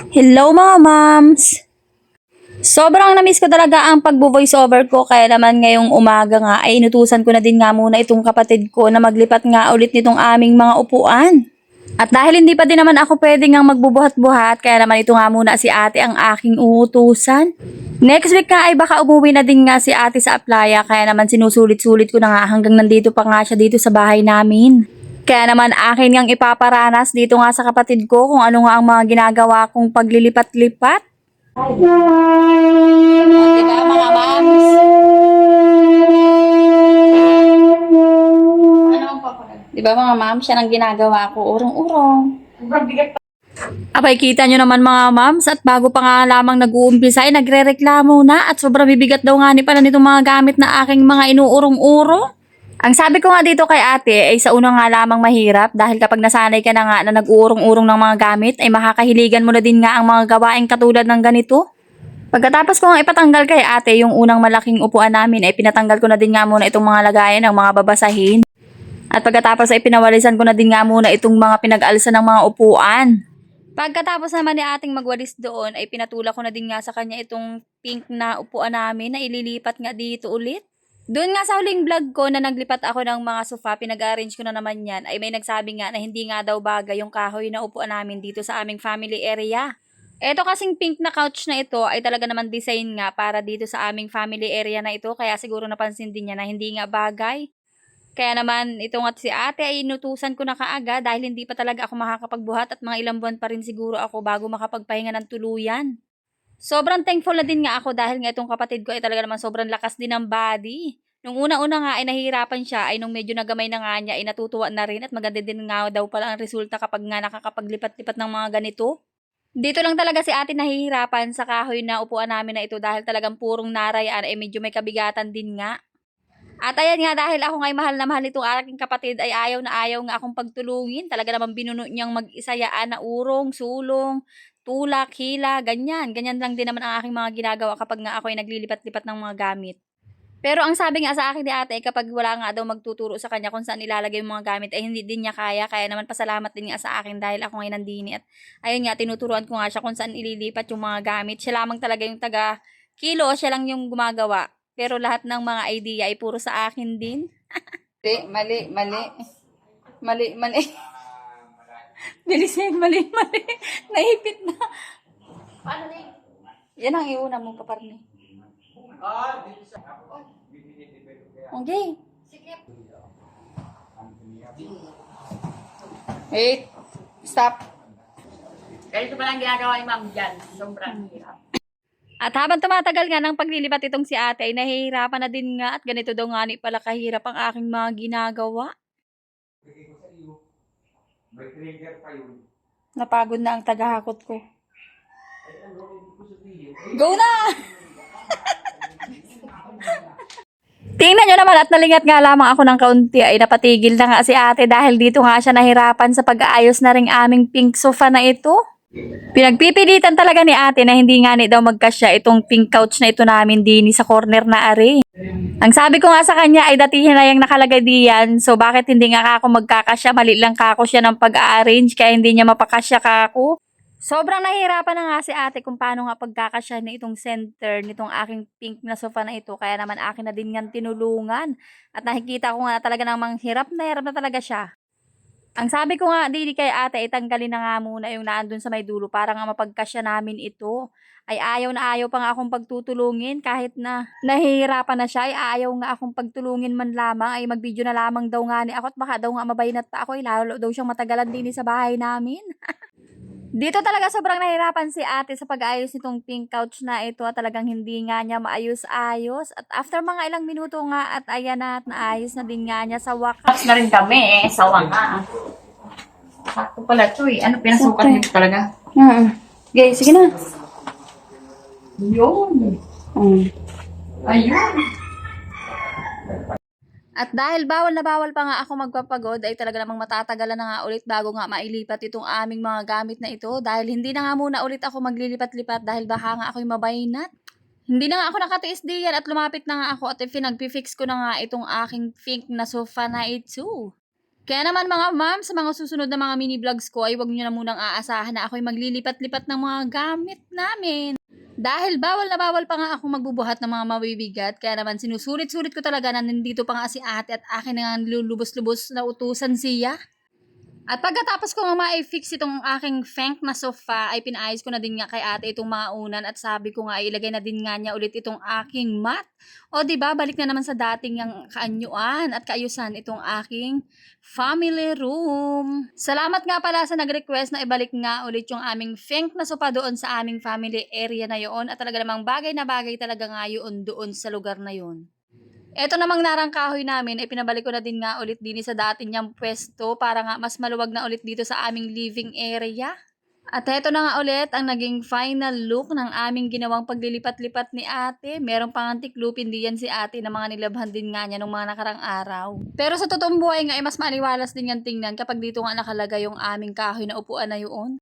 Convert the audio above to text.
Hello mga moms! Sobrang na-miss ko talaga ang pagbo-voice over ko kaya naman ngayong umaga nga ay inutusan ko na din nga muna itong kapatid ko na maglipat nga ulit nitong aming mga upuan. At dahil hindi pa din naman ako pwede nga magbubuhat-buhat kaya naman ito nga muna si ate ang aking uutusan. Next week nga ay baka umuwi na din nga si ate sa Aplaya kaya naman sinusulit-sulit ko na nga hanggang nandito pa nga siya dito sa bahay namin. Kaya naman akin ngang ipaparanas dito nga sa kapatid ko kung ano nga ang mga ginagawa kong paglilipat-lipat. O, diba mga moms? Diba mga moms, yan ang ginagawa ko, urong-urong. Abay, kita nyo naman mga moms, at bago pa nga lamang nag-uumpisa ay nagre-reklamo na at sobrang bibigat daw nga ni pala nitong mga gamit na aking mga inuurong-urong. Ang sabi ko nga dito kay ate ay sa una nga lamang mahirap dahil kapag nasanay ka na nga na nag-uurong-urong ng mga gamit ay makakahiligan mo na din nga ang mga gawaing katulad ng ganito. Pagkatapos ko nga ipatanggal kay ate yung unang malaking upuan namin ay pinatanggal ko na din nga muna itong mga lagayan ng mga babasahin. At pagkatapos ay pinawalisan ko na din nga muna itong mga pinag-alsa ng mga upuan. Pagkatapos naman ni ating magwalis doon ay pinatulak ko na din nga sa kanya itong pink na upuan namin na ililipat nga dito ulit. Doon nga sa huling vlog ko na naglipat ako ng mga sofa, pinag-arrange ko na naman yan, ay may nagsabi nga na hindi nga daw bagay yung kahoy na upuan namin dito sa aming family area. Ito kasing pink na couch na ito ay talaga naman design nga para dito sa aming family area na ito, kaya siguro napansin din niya na hindi nga bagay. Kaya naman ito nga si ate ay inutusan ko na kaagad dahil hindi pa talaga ako makakapagbuhat at mga ilang buwan pa rin siguro ako bago makapagpahinga ng tuluyan. Sobrang thankful na din nga ako dahil nga itong kapatid ko ay talaga naman sobrang lakas din ng body. Nung una-una nga ay nahihirapan siya ay nung medyo nagamay na nga niya ay natutuwa na rin at maganda din nga daw pala ang resulta kapag nga nakakapaglipat-lipat ng mga ganito. Dito lang talaga si ate nahihirapan sa kahoy na upuan namin na ito dahil talagang purong narayaan ay medyo may kabigatan din nga. At ayan nga dahil ako nga'y mahal na mahal itong aking kapatid ay ayaw nga akong pagtulungin. Talaga naman binuno niyang mag-isayaan na urong, sulong, tulak, hila, ganyan. Ganyan lang din naman ang aking mga ginagawa kapag nga ako ay naglilipat-lipat ng mga gamit. Pero ang sabi nga sa akin ni ate ay kapag wala nga daw magtuturo sa kanya kung saan ilalagay yung mga gamit ay hindi din niya kaya. Kaya naman pasalamat din nga sa akin dahil ako ngayon nandini. At ayun nga, tinuturuan ko nga siya kung saan ililipat yung mga gamit. Siya lamang talaga yung taga kilo, siya lang yung gumagawa. Pero lahat ng mga idea ay puro sa akin din. Mali, mali. Mali, mali. Bilisin, mali, mali. Naipit na. Paano na yan ang iuna mo, paparni. Okay. Wait. Stop. Ganito pa lang ginagawa ni ma'am dyan. Sobrang hirap. At habang tumatagal nga ng paglilipat itong si ate ay nahihirapan na din nga at ganito daw nga ni pala kahirap ang aking mga ginagawa. Napagod na ang tagahakot ko. Go na! Tingnan nyo naman at nalingat nga lamang ako ng kaunti ay napatigil na nga si ate dahil dito nga siya nahirapan sa pag-aayos na ring aming pink sofa na ito. Pinagpipilitan talaga ni ate na hindi nga ni daw magkasya itong pink couch na ito namin din sa corner na are. Ang sabi ko nga sa kanya ay datihin na yung nakalagay diyan, so bakit hindi nga ako magkakasya, mali lang kako siya ng pag-arrange kaya hindi niya mapakasya kako. Sobrang nahihirapan na nga si ate kung paano nga pagkakasya na itong center nitong aking pink na sofa na ito, kaya naman akin na din nga tinulungan at nakikita ko nga talaga namang hirap na talaga siya. Ang sabi ko nga di kay ate itanggalin na nga muna yung naandun sa may dulo para nga mapagkasya namin ito. Ay ayaw na ayaw pa nga akong pagtutulungin kahit na nahihirapan na siya ay ayaw nga akong pagtulungin man lamang ay mag-video na lamang daw nga ni ako at baka daw nga mabayinat pa ako ay lalo daw siyang matagalan din sa bahay namin. Dito talaga sobrang nahirapan si ate sa pag-ayos nitong pink couch na ito at talagang hindi nga niya maayos-ayos. At after mga ilang minuto nga at ayan na at naayos na din nga niya sa wakas. Tapos na rin kami sawa nga. Sakto pala ito eh. Ano, pinasukat Okay. nito talaga? Okay, sige na. Yun. Ayun. At dahil bawal na bawal pa nga ako magpapagod ay talaga namang matatagalan na nga ulit bago nga mailipat itong aming mga gamit na ito dahil hindi na nga muna ulit ako maglilipat-lipat dahil baka nga ako'y mabaynat. Hindi na nga ako nakatiis diyan at lumapit na nga ako at pinagpifix ko na nga itong aking pink na sofa na ito. Kaya naman mga ma'am, sa mga susunod na mga mini vlogs ko ay huwag nyo na munang aasahan na ako'y maglilipat-lipat ng mga gamit namin. Dahil bawal na bawal pa nga ako magbubuhat ng mga mabibigat, kaya naman sinusulit-sulit ko talaga na nandito pa nga si ate at akin na nga lulubos-lubos na utusan siya. At pagkatapos ko nga ma-fix itong aking fank na sofa, ay pinaayos ko na din nga kay ate itong mga unan at sabi ko nga ilagay na din nga niya ulit itong aking mat. O diba, balik na naman sa dating yung kaanyuan at kaayusan itong aking family room. Salamat nga pala sa nag-request na ibalik nga ulit yung aming fank na sofa doon sa aming family area na yon at talaga namang bagay na bagay talaga nga yun doon sa lugar na yon. Eto namang narang kahoy namin ay pinabalik ko na din nga ulit din sa dati niyang pwesto para nga mas maluwag na ulit dito sa aming living area. At eto na nga ulit ang naging final look ng aming ginawang paglilipat-lipat ni ate. Meron pang antiklupin din yan si ate na mga nilabhan din nga niya nung mga nakarang araw. Pero sa totoong buhay nga ay mas maliwalas din yan tingnan kapag dito nga nakalagay yung aming kahoy na upuan na yun.